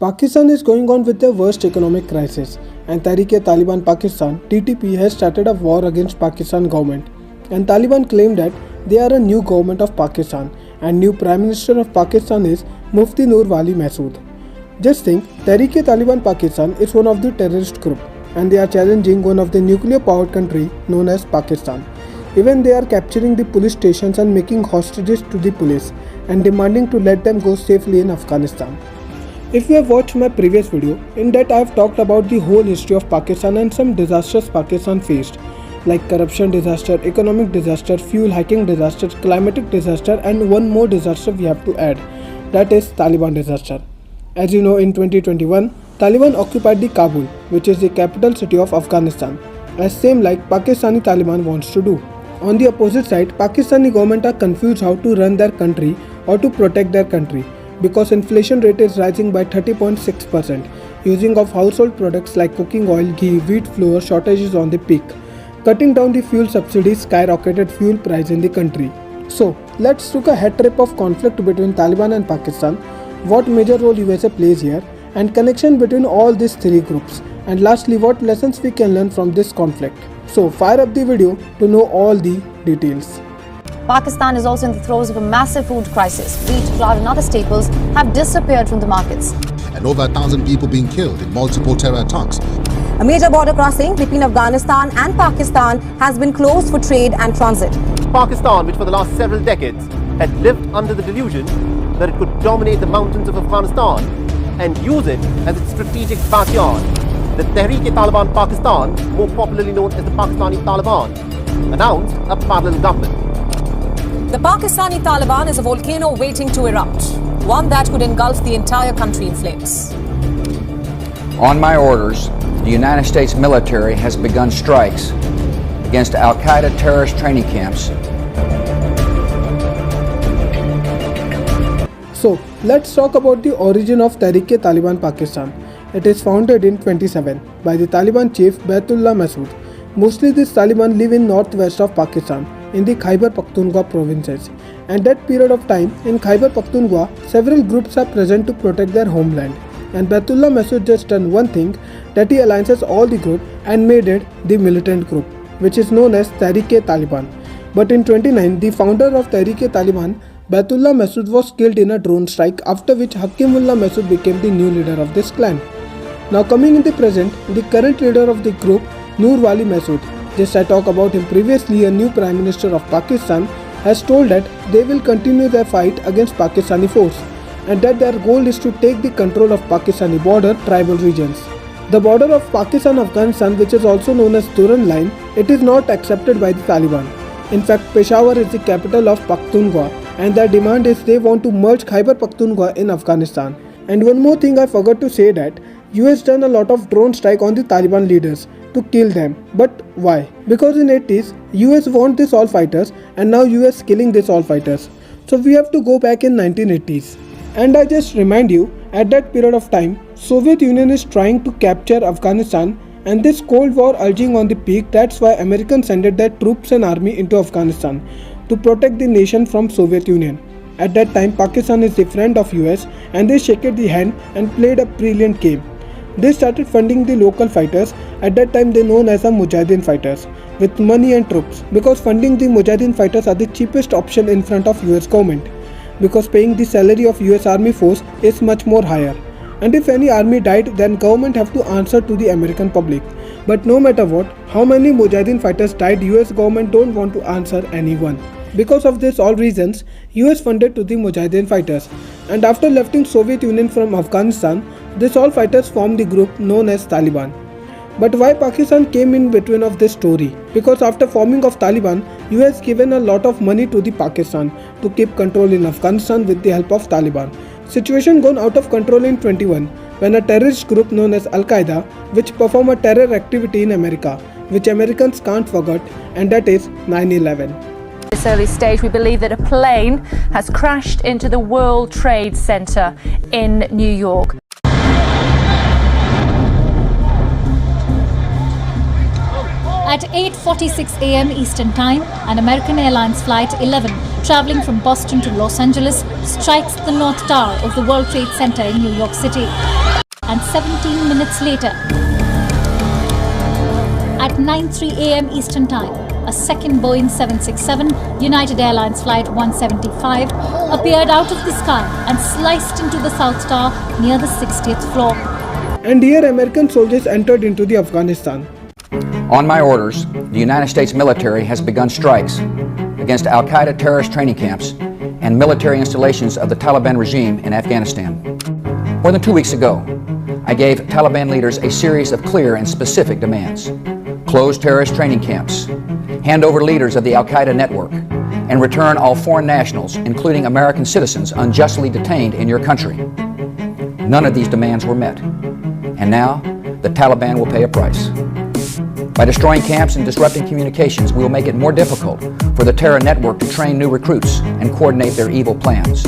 Pakistan is going on with their worst economic crisis, and Taliban Pakistan (TTP) has started a war against Pakistan government. And Taliban claim that they are a new government of Pakistan, and new Prime Minister of Pakistan is Mufti Noor Wali Masood. Just think, Taliban Pakistan is one of the terrorist group, and they are challenging one of the nuclear-powered country known as Pakistan. Even they are capturing the police stations and making hostages to the police, and demanding to let them go safely in Afghanistan. If you have watched my previous video, in that I have talked about the whole history of Pakistan and some disasters Pakistan faced, like corruption disaster, economic disaster, fuel hiking disaster, climatic disaster, and one more disaster we have to add, that is Taliban disaster. As you know, in 2021, Taliban occupied the Kabul, which is the capital city of Afghanistan, as same like Pakistani Taliban wants to do. On the opposite side, Pakistani government are confused how to run their country or to protect their country, because inflation rate is rising by 30.6%, using of household products like cooking oil, ghee, wheat flour shortages on the peak. Cutting down the fuel subsidies skyrocketed fuel price in the country. So, let's look a head trip of conflict between Taliban and Pakistan, what major role USA plays here, and connection between all these three groups, and lastly what lessons we can learn from this conflict. So, fire up the video to know all the details. Pakistan is also in the throes of a massive food crisis. Wheat, flour and other staples have disappeared from the markets. And over 1,000 people being killed in multiple terror attacks. A major border crossing between Afghanistan and Pakistan has been closed for trade and transit. Pakistan, which for the last several decades had lived under the delusion that it could dominate the mountains of Afghanistan and use it as its strategic backyard, the Taliban Pakistan, more popularly known as the Pakistani Taliban, announced a parallel government. The Pakistani Taliban is a volcano waiting to erupt, one that could engulf the entire country in flames. On my orders, the United States military has begun strikes against Al-Qaeda terrorist training camps. So, let's talk about the origin of Taliban Pakistan. It is founded in 1927 by the Taliban chief Baitullah Masood. Mostly these Taliban live in northwest of Pakistan, in the Khyber Pakhtunkhwa provinces. And that period of time, in Khyber Pakhtunkhwa, several groups are present to protect their homeland. And Baitullah Masood just done one thing, that he alliances all the group and made it the Militant group, which is known as Taliban. But in 1929, the founder of Taliban, Baitullah Masood, was killed in a drone strike, after which Hakimullah Masood became the new leader of this clan. Now coming in the present, the current leader of the group, Noor Wali Masood, just I talked about him previously, a new Prime Minister of Pakistan, has told that they will continue their fight against Pakistani force, and that their goal is to take the control of Pakistani border tribal regions. The border of Pakistan-Afghanistan, which is also known as Durand Line, it is not accepted by the Taliban. In fact, Peshawar is the capital of Pakhtunkhwa, and their demand is they want to merge Khyber Pakhtunkhwa in Afghanistan. And one more thing I forgot to say, that US done a lot of drone strike on the Taliban leaders to kill them. But why? Because in 80s, US want these all fighters, and now US killing these all fighters. So we have to go back in 1980s. And I just remind you, at that period of time, Soviet Union is trying to capture Afghanistan, and this Cold War urging on the peak. That's why Americans sent their troops and army into Afghanistan to protect the nation from Soviet Union. At that time, Pakistan is the friend of US, and they shook the hand and played a brilliant game. They started funding the local fighters. At that time they known as the Mujahidin Fighters, with money and troops, because funding the Mujahidin Fighters are the cheapest option in front of US government, because paying the salary of US Army force is much more higher. And if any army died, then government have to answer to the American public. But no matter what, how many Mujahidin fighters died, US government don't want to answer anyone. Because of this all reasons, US funded to the Mujahidin fighters. And after lifting Soviet Union from Afghanistan, these all fighters formed the group known as Taliban. But why Pakistan came in between of this story? Because after forming of Taliban, US given a lot of money to the Pakistan to keep control in Afghanistan with the help of Taliban. Situation gone out of control in 21 when a terrorist group known as Al-Qaeda, which perform a terror activity in America, which Americans can't forget, and that is 9/11. At this early stage, we believe that a plane has crashed into the World Trade Center in New York. At 8:46 a.m. Eastern Time, an American Airlines Flight 11 traveling from Boston to Los Angeles strikes the North Tower of the World Trade Center in New York City. and 17 minutes later, at 9:03 a.m. Eastern Time, a second Boeing 767 United Airlines Flight 175 appeared out of the sky and sliced into the South Tower near the 60th floor. And here American soldiers entered into the Afghanistan. On my orders, the United States military has begun strikes against Al-Qaeda terrorist training camps and military installations of the Taliban regime in Afghanistan. More than 2 weeks ago, I gave Taliban leaders a series of clear and specific demands. Close terrorist training camps, hand over leaders of the Al-Qaeda network, and return all foreign nationals, including American citizens unjustly detained in your country. None of these demands were met. And now, the Taliban will pay a price. By destroying camps and disrupting communications, we will make it more difficult for the terror network to train new recruits and coordinate their evil plans.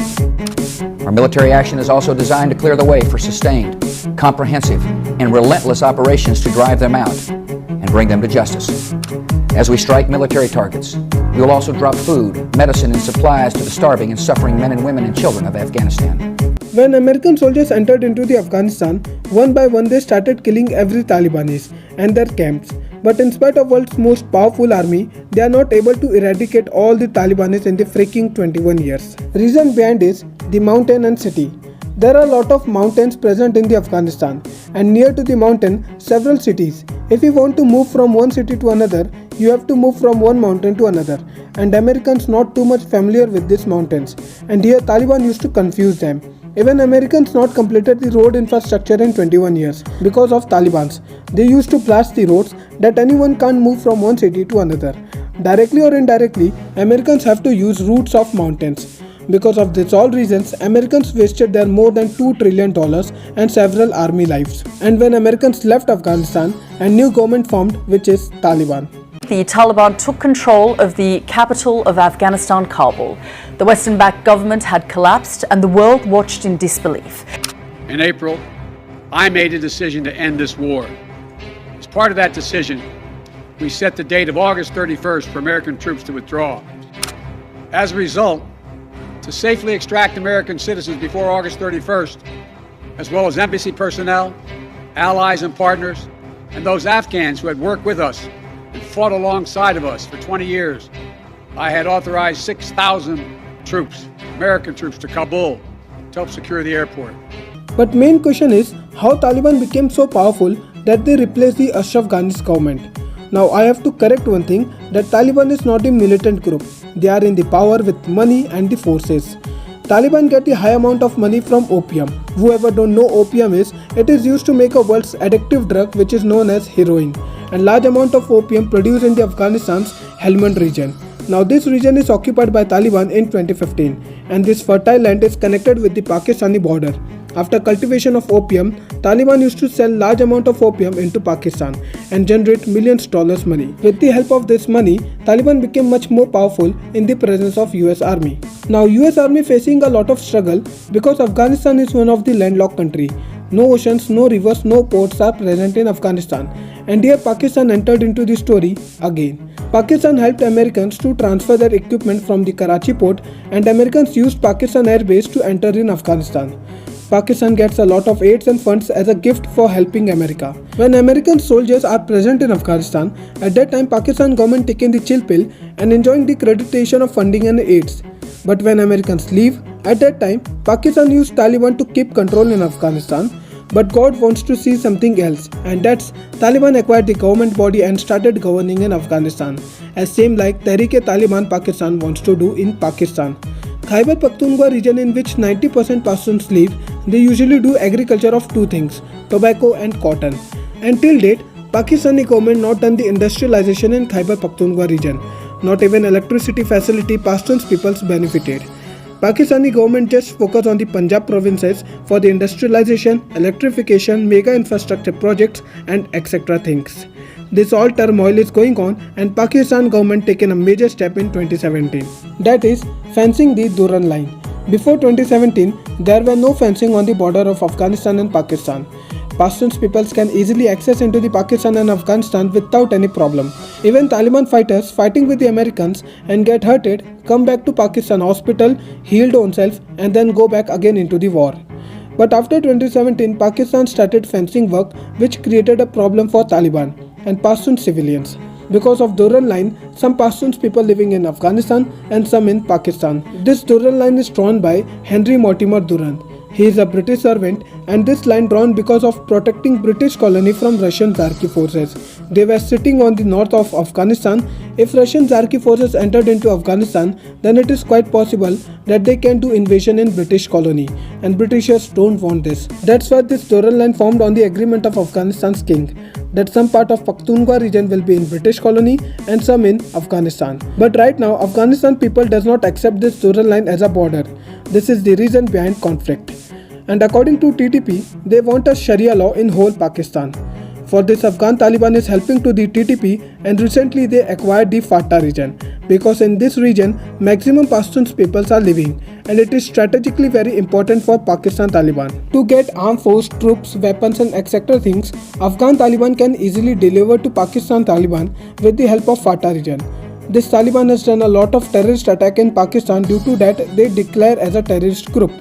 Our military action is also designed to clear the way for sustained, comprehensive, and relentless operations to drive them out and bring them to justice. As we strike military targets, we will also drop food, medicine, and supplies to the starving and suffering men and women and children of Afghanistan. When American soldiers entered into the Afghanistan, one by one they started killing every Talibanis and their camps. But in spite of world's most powerful army, they are not able to eradicate all the Talibanis in the freaking 21 years. Reason behind is the mountain and city. There are a lot of mountains present in the Afghanistan, and near to the mountain, several cities. If you want to move from one city to another, you have to move from one mountain to another, and Americans not too much familiar with these mountains, and here Taliban used to confuse them. Even Americans not completed the road infrastructure in 21 years because of Talibans. They used to blast the roads that anyone can't move from one city to another. Directly or indirectly, Americans have to use routes of mountains. Because of these all reasons, Americans wasted their more than $2 trillion and several army lives. And when Americans left Afghanistan, a new government formed, which is Taliban. The Taliban took control of the capital of Afghanistan, Kabul. The Western-backed government had collapsed and the world watched in disbelief. In April, I made a decision to end this war. As part of that decision, we set the date of August 31st for American troops to withdraw. As a result, to safely extract American citizens before August 31st, as well as embassy personnel, allies and partners, and those Afghans who had worked with us and fought alongside of us for 20 years, I had authorized 6,000 troops, American troops, to Kabul to help secure the airport. But main question is how Taliban became so powerful that they replaced the Ashraf Ghani's government. Now I have to correct one thing, that Taliban is not a militant group. They are in the power with money and the forces. Taliban get a high amount of money from opium. Whoever don't know opium is, it is used to make a world's addictive drug which is known as heroin. And large amount of opium produced in the Afghanistan's Helmand region. Now this region is occupied by Taliban in 2015 and this fertile land is connected with the Pakistani border. After cultivation of opium, Taliban used to sell large amount of opium into Pakistan and generate millions of dollars money. With the help of this money, Taliban became much more powerful in the presence of US Army. Now US Army facing a lot of struggle because Afghanistan is one of the landlocked country. No oceans, no rivers, no ports are present in Afghanistan. And here Pakistan entered into the story again. Pakistan helped Americans to transfer their equipment from the Karachi port and Americans used Pakistan Air Base to enter in Afghanistan. Pakistan gets a lot of aids and funds as a gift for helping America. When American soldiers are present in Afghanistan, at that time Pakistan government taking the chill pill and enjoying the creditation of funding and aids. But when Americans leave, at that time Pakistan used Taliban to keep control in Afghanistan. But God wants to see something else, and that's Taliban acquired the government body and started governing in Afghanistan, as same like Taliban Pakistan wants to do in Pakistan. Khyber Pakhtunkhwa region, in which 90% Pashtuns live, they usually do agriculture of two things, tobacco and cotton. And till date, Pakistani government not done the industrialization in Khyber Pakhtunkhwa region. Not even electricity facility Pashtuns peoples benefited. Pakistani government just focus on the Punjab provinces for the industrialization, electrification, mega infrastructure projects and etc. things. This all turmoil is going on and Pakistan government taken a major step in 2017. That is fencing the Durran line. Before 2017, there were no fencing on the border of Afghanistan and Pakistan. Pashtuns peoples can easily access into the Pakistan and Afghanistan without any problem. Even Taliban fighters fighting with the Americans and get hurted come back to Pakistan hospital, healed oneself and then go back again into the war. But after 2017, Pakistan started fencing work which created a problem for Taliban and Pashtun civilians. Because of Durran line, some Pashtuns people living in Afghanistan and some in Pakistan. This Durran line is drawn by Henry Mortimer Durran. He is a British servant, and this line drawn because of protecting British colony from Russian Zaki forces. They were sitting on the north of Afghanistan. If Russian Zaki forces entered into Afghanistan, then it is quite possible that they can do invasion in British colony, and Britishers don't want this. That's why this Durran line formed on the agreement of Afghanistan's king, that some part of Pakhtunkhwa region will be in British colony and some in Afghanistan. But right now, Afghanistan people does not accept this Durran line as a border. This is the reason behind conflict. And according to TTP, they want a Sharia law in whole Pakistan. For this, Afghan Taliban is helping to the TTP, and recently they acquired the FATA region, because in this region, maximum Pashtuns peoples are living, and it is strategically very important for Pakistan Taliban. To get armed force, troops, weapons and etc. things, Afghan Taliban can easily deliver to Pakistan Taliban with the help of FATA region. This Taliban has done a lot of terrorist attack in Pakistan. Due to that, they declare as a terrorist group.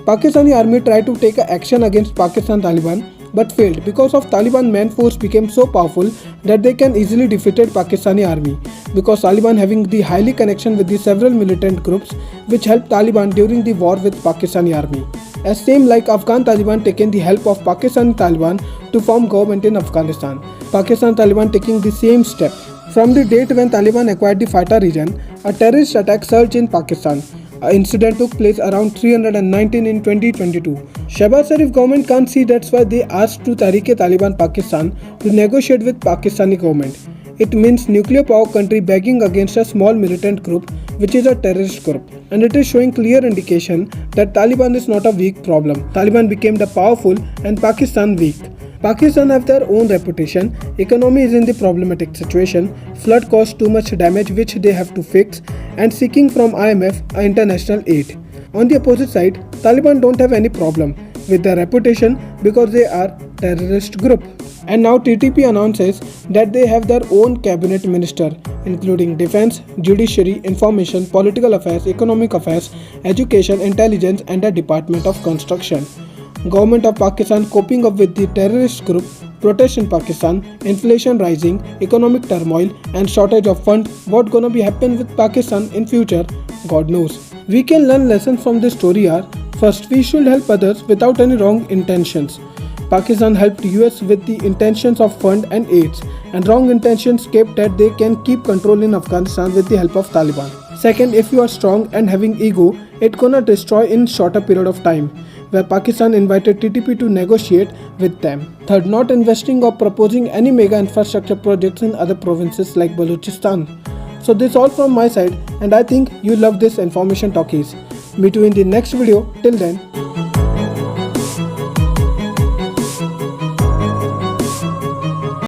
Pakistani army tried to take action against Pakistan Taliban but failed because of Taliban main force became so powerful that they can easily defeated Pakistani army, because Taliban having the highly connection with the several militant groups which helped Taliban during the war with Pakistani army. As same like Afghan Taliban taking the help of Pakistani Taliban to form government in Afghanistan. Pakistan Taliban taking the same step. From the date when Taliban acquired the FATA region, a terrorist attack surged in Pakistan. An incident took place around 319 in 2022. Shehbaz Sharif government can't see, that's why they asked to Taliban Pakistan to negotiate with Pakistani government. It means nuclear power country begging against a small militant group which is a terrorist group. And it is showing clear indication that Taliban is not a weak problem. Taliban became the powerful and Pakistan weak. Pakistan have their own reputation, economy is in the problematic situation, flood caused too much damage which they have to fix, and seeking from IMF international aid. On the opposite side, Taliban don't have any problem with their reputation because they are terrorist group. And now TTP announces that they have their own cabinet minister, including defense, judiciary, information, political affairs, economic affairs, education, intelligence and a department of construction. Government of Pakistan coping up with the terrorist group, protests in Pakistan, inflation rising, economic turmoil and shortage of fund. What gonna be happen with Pakistan in future? God knows. We can learn lessons from this story are: first, we should help others without any wrong intentions. Pakistan helped US with the intentions of fund and aids, and wrong intentions kept that they can keep control in Afghanistan with the help of Taliban. Second, if you are strong and having ego, it gonna destroy in shorter period of time, where Pakistan invited TTP to negotiate with them. Third, not investing or proposing any mega infrastructure projects in other provinces like Balochistan. So this all from my side, and I think you love this information talkies. Meet you in the next video. Till then,